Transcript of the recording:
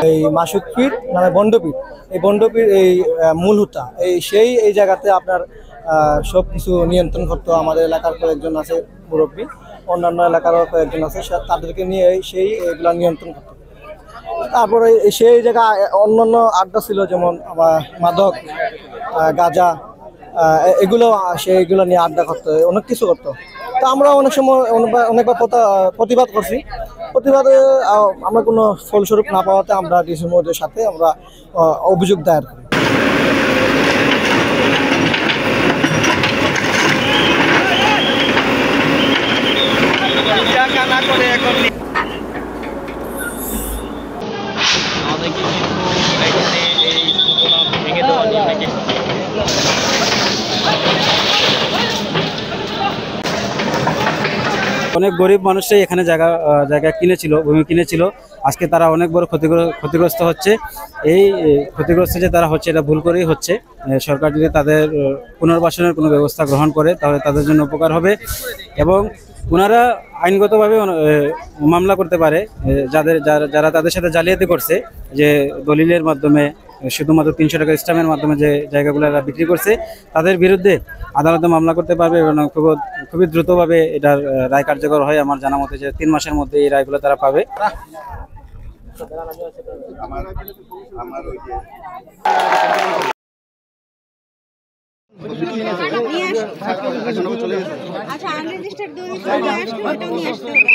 এই মাসুদপীর মানে বন্ডপীর, এই বন্ডপীর এই মূল হুতা এই জায়গাতে আপনার সব কিছু নিয়ন্ত্রণ করতো। আমাদের এলাকার কয়েকজন আছে মুরব্বী, অন্যান্য এলাকারও কয়েকজন আছে, তাদেরকে নিয়ে এগুলা নিয়ন্ত্রণ করতো। তারপরে সেই জায়গায় অন্যান্য আড্ডা ছিল, যেমন আমার মাদক, গাঁজা, সেইগুলো নিয়ে আড্ডা করতো, অনেক কিছু করতো। তো আমরা অনেক সময় অনেকবার প্রতিবাদ করছি। প্রতিবাদে আমরা কোনো ফলস্বরূপ না পাওয়াতে আমরা ডিসি মহোদয়ের সাথে আমরা অভিযোগ দায়ের করি। অনেক গরিব মানুষই এখানে জায়গা কিনেছিল, ভূমি কিনেছিল। আজকে তারা অনেক বড় ক্ষতিগ্রস্ত হচ্ছে। এই ক্ষতিগ্রস্ত যে তারা হচ্ছে, এটা ভুল করেই হচ্ছে। সরকার যদি তাদের পুনর্বাসনের কোনো ব্যবস্থা গ্রহণ করে তাহলে তাদের জন্য উপকার হবে, এবং ওনারা আইনগতভাবে মামলা করতে পারে যারা তাদের সাথে জালিয়াতি করছে, যে দলিলের মাধ্যমে শুধুমাত্র 300 টাকা স্ট্যাম্পের মাধ্যমে যে জায়গাগুলো বিক্রি করছে, তাদের বিরুদ্ধে আদালতে মামলা করতে পারবে এবং খুবই দ্রুতভাবে এটার রায় কার্যকর হয়। আমার জানা মতে যে 3 মাসের মধ্যে এই রায়গুলো তারা পাবে। আচ্ছা, আনরেজিস্টার্ড দলিল নিয়ে আসলে ওটা নিয়ে আসতে হবে।